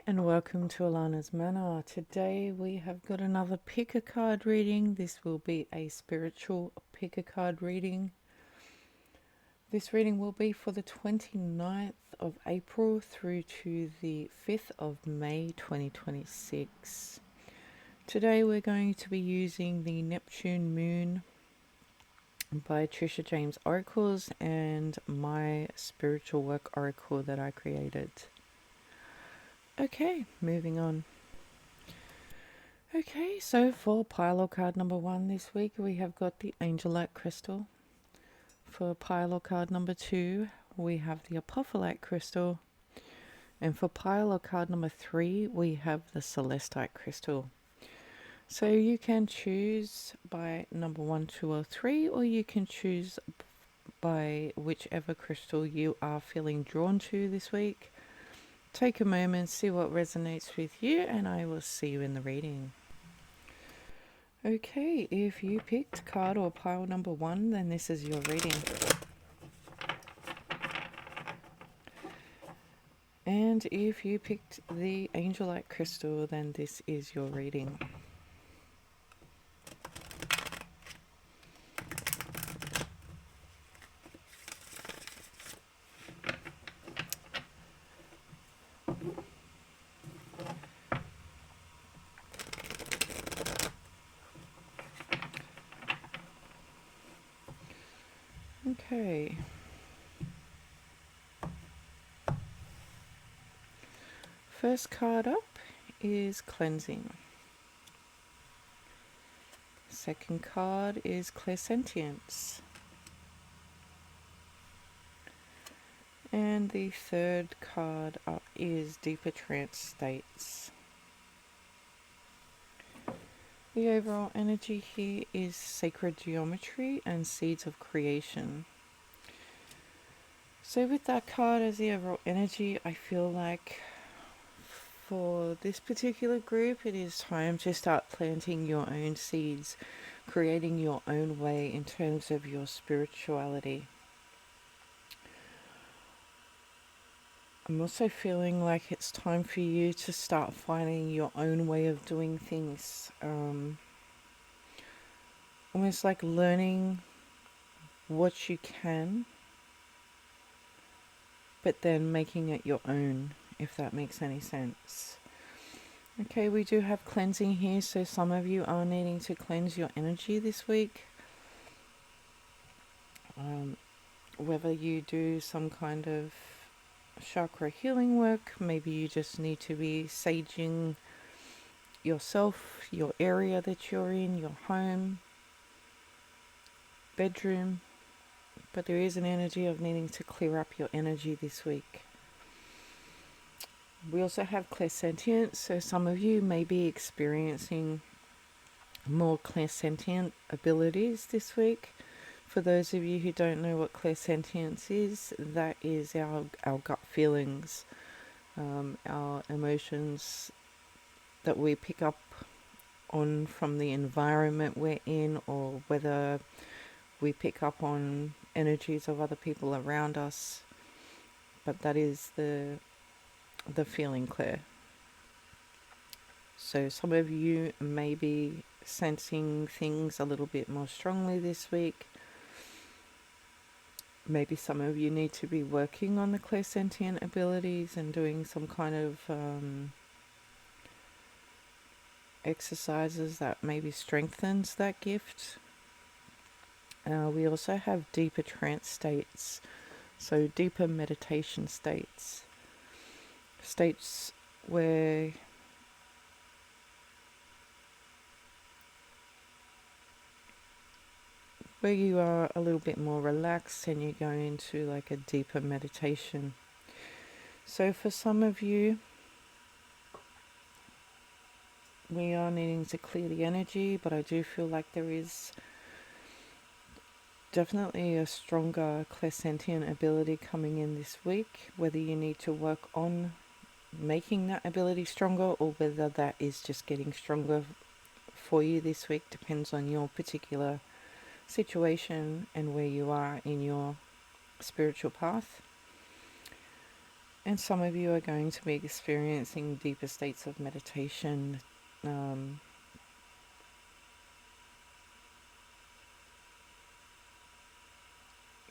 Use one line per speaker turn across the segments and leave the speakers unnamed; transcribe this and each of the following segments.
and welcome to Allana's Manor. Today we have got another pick a card reading. This will be a spiritual pick a card reading. This reading will be for the 29th of April through to the 5th of May 2026. Today we're going to be using the Neptune Moon by Trishe Jaimes oracles and my spiritual work oracle that I created. Okay, moving on. Okay, so for pile card number 1 this week, we have got the Angelite Crystal. For pile card number 2, we have the Apophyllite Crystal. And for pile card number 3, we have the Celestite Crystal. So you can choose by number 1, 2, or 3, or you can choose by whichever crystal you are feeling drawn to this week. Take a moment, see what resonates with you, and I will see you in the reading. Okay, if you picked card or pile number 1, then this is your reading. And if you picked the Angelite Crystal, then this is your reading. Okay. First card up is Cleansing. Second card is Clairsentience. And the third card up is Deeper Trance States. The overall energy here is Sacred Geometry and Seeds of Creation. So with that card as the overall energy, I feel like for this particular group, it is time to start planting your own seeds, creating your own way in terms of your spirituality. I'm also feeling like it's time for you to start finding your own way of doing things. Almost like learning what you can, but then making it your own, if that makes any sense. Okay, we do have cleansing here, so some of you are needing to cleanse your energy this week. Whether you do some kind of chakra healing work, maybe you just need to be saging yourself, your area that you're in, your home, bedroom, but there is an energy of needing to clear up your energy this week. We also have clairsentience, so some of you may be experiencing more clairsentient abilities this week. For those of you who don't know what clairsentience is, that is our gut feelings, our emotions that we pick up on from the environment we're in, or whether we pick up on energies of other people around us. But that is the feeling, Claire. So some of you may be sensing things a little bit more strongly this week. Maybe some of you need to be working on the clairsentient abilities and doing some kind of exercises that maybe strengthens that gift. We also have deeper trance states, so deeper meditation states where you are a little bit more relaxed and you go into like a deeper meditation. So for some of you, we are needing to clear the energy, but I do feel like there is definitely a stronger clairsentient ability coming in this week. Whether you need to work on making that ability stronger or whether that is just getting stronger for you this week depends on your particular situation and where you are in your spiritual path. And some of you are going to be experiencing deeper states of meditation.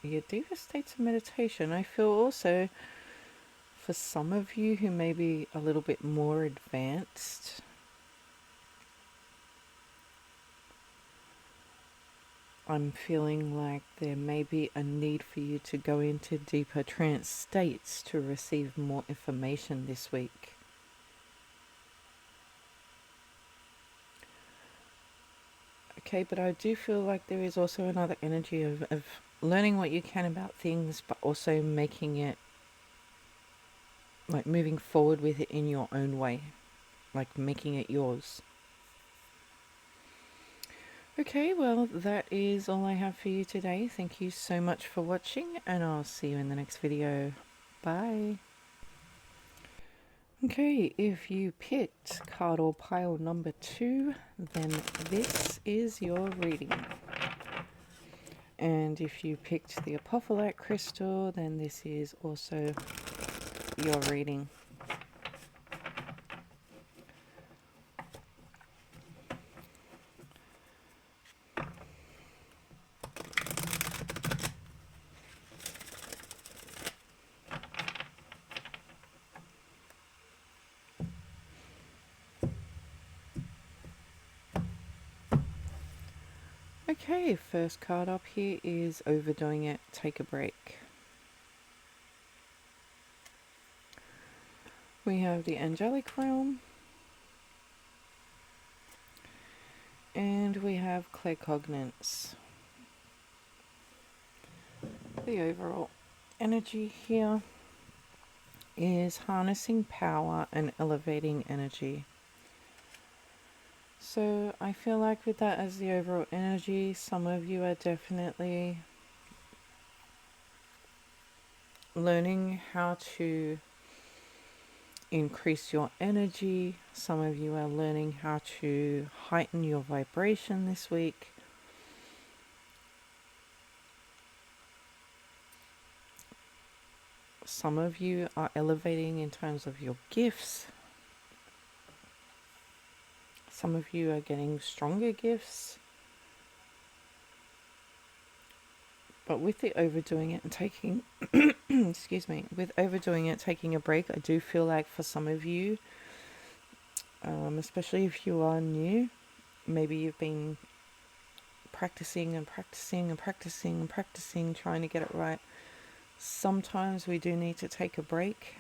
Deeper states of meditation. I feel also for some of you who may be a little bit more advanced, I'm feeling like there may be a need for you to go into deeper trance states to receive more information this week. Okay, but I do feel like there is also another energy of learning what you can about things, but also making it, like moving forward with it in your own way, like making it yours. Okay, well, that is all I have for you today. Thank you so much for watching, and I'll see you in the next video. Bye. Okay, if you picked card or pile number 2, then this is your reading. And if you picked the apophyllite crystal, then this is also your reading. Okay, first card up here is overdoing it, take a break. We have the angelic realm, and we have claircognizance. The overall energy here is harnessing power and elevating energy. So I feel like with that as the overall energy, some of you are definitely learning how to increase your energy. Some of you are learning how to heighten your vibration this week. Some of you are elevating in terms of your gifts. Some of you are getting stronger gifts. But with the overdoing it and taking, excuse me, with overdoing it, taking a break, I do feel like for some of you, especially if you are new, maybe you've been practicing and practicing and practicing and practicing, trying to get it right. Sometimes we do need to take a break,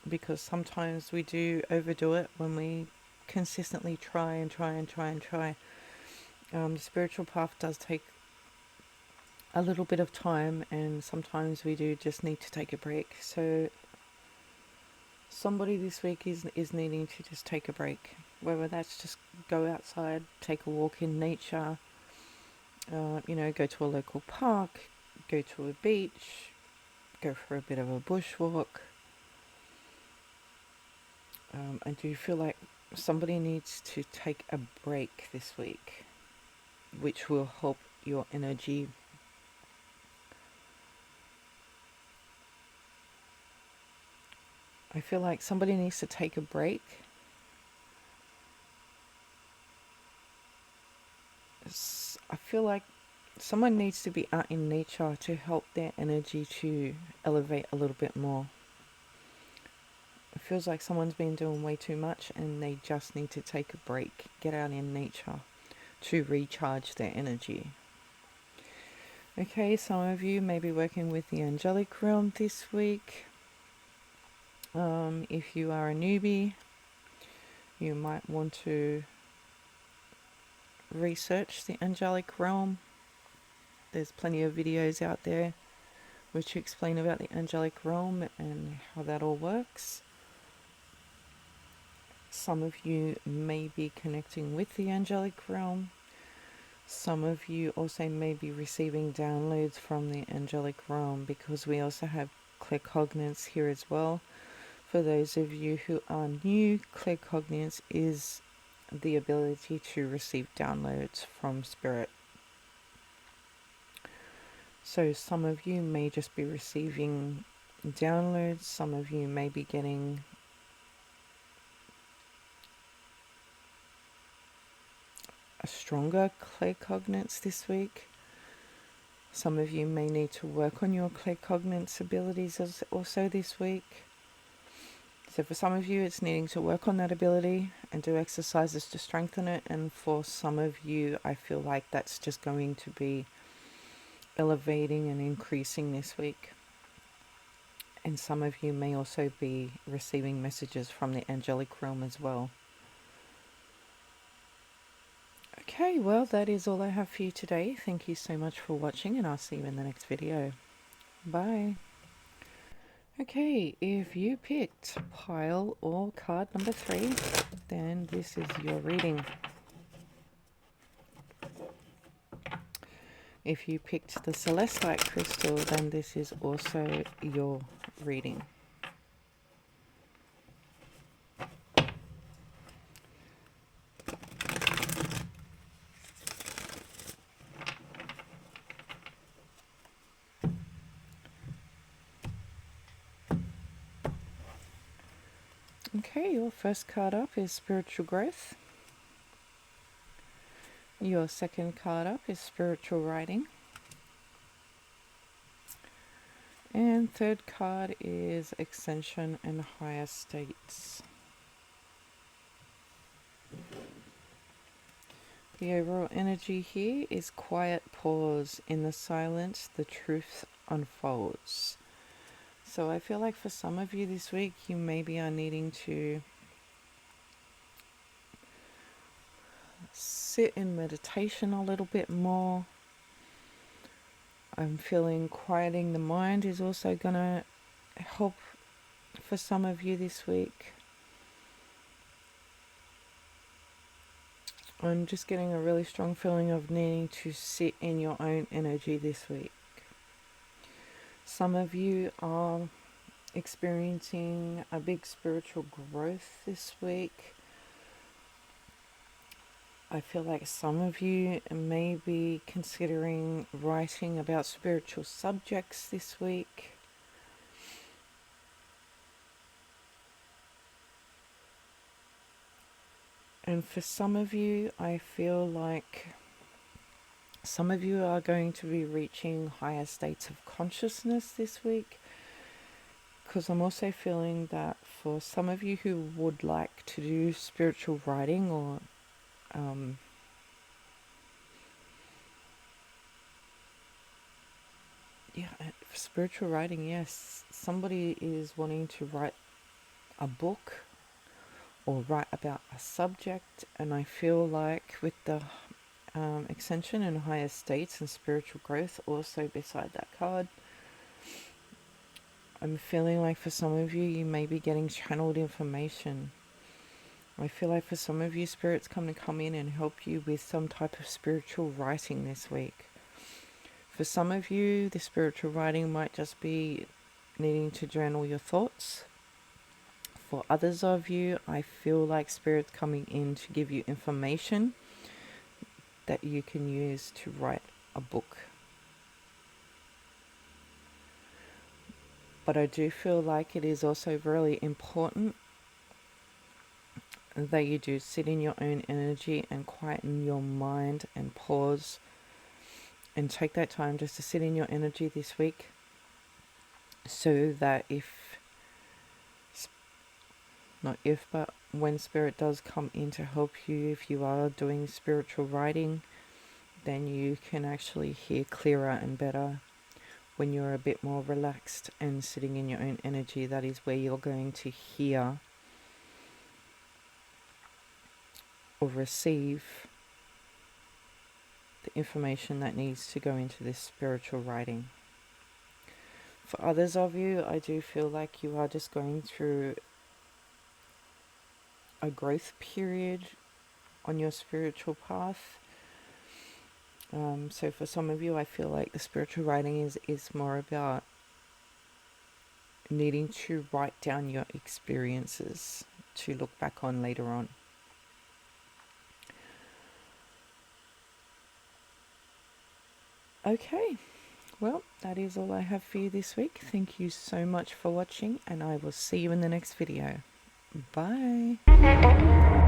because sometimes we do overdo it when we consistently try and try and try and try. The spiritual path does take a little bit of time, and sometimes we do just need to take a break. So somebody this week is needing to just take a break, whether that's just go outside, take a walk in nature, go to a local park, go to a beach, go for a bit of a bushwalk. I do feel like somebody needs to take a break this week, which will help your energy. I feel like somebody needs to take a break. I feel like someone needs to be out in nature to help their energy to elevate a little bit more. It feels like someone's been doing way too much and they just need to take a break, get out in nature to recharge their energy. Okay, some of you may be working with the angelic realm this week. If you are a newbie, you might want to research the angelic realm. There's plenty of videos out there which explain about the angelic realm and how that all works. Some of you may be connecting with the angelic realm. Some of you also may be receiving downloads from the angelic realm, because we also have claircognizance here as well. For those of you who are new, claircognizance is the ability to receive downloads from spirit. So some of you may just be receiving downloads. Some of you may be getting a stronger claircognizance this week. Some of you may need to work on your claircognizance abilities also this week. So for some of you, it's needing to work on that ability and do exercises to strengthen it. And for some of you, I feel like that's just going to be elevating and increasing this week. And some of you may also be receiving messages from the angelic realm as well. Okay, well, that is all I have for you today. Thank you so much for watching, and I'll see you in the next video. Bye. Okay, if you picked pile or card number 3, then this is your reading. If you picked the celestite crystal, then this is also your reading. Okay, your first card up is spiritual growth. Your second card up is spiritual writing. And third card is ascension and higher states. The overall energy here is quiet pause. In the silence, the truth unfolds. So I feel like for some of you this week, you maybe are needing to sit in meditation a little bit more. I'm feeling quieting the mind is also going to help for some of you this week. I'm just getting a really strong feeling of needing to sit in your own energy this week. Some of you are experiencing a big spiritual growth this week. I feel like some of you may be considering writing about spiritual subjects this week. And for some of you, I feel like some of you are going to be reaching higher states of consciousness this week. Because I'm also feeling that for some of you who would like to do spiritual writing or spiritual writing, yes, somebody is wanting to write a book or write about a subject, and I feel like with the ascension and higher states and spiritual growth also beside that card, I'm feeling like for some of you, you may be getting channeled information. I feel like for some of you, Spirit's come in and help you with some type of spiritual writing this week. For some of you, the spiritual writing might just be needing to journal your thoughts. For others of you, I feel like Spirit's coming in to give you information that you can use to write a book. But I do feel like it is also really important that you do sit in your own energy and quieten your mind and pause and take that time just to sit in your energy this week, so that but when Spirit does come in to help you, if you are doing spiritual writing, then you can actually hear clearer and better when you're a bit more relaxed and sitting in your own energy. That is where you're going to hear or receive the information that needs to go into this spiritual writing. For others of you, I do feel like you are just going through a growth period on your spiritual path. So for some of you, I feel like the spiritual writing is more about needing to write down your experiences to look back on later on. Okay, Well, that is all I have for you this week. Thank you so much for watching, and I will see you in the next video. Bye.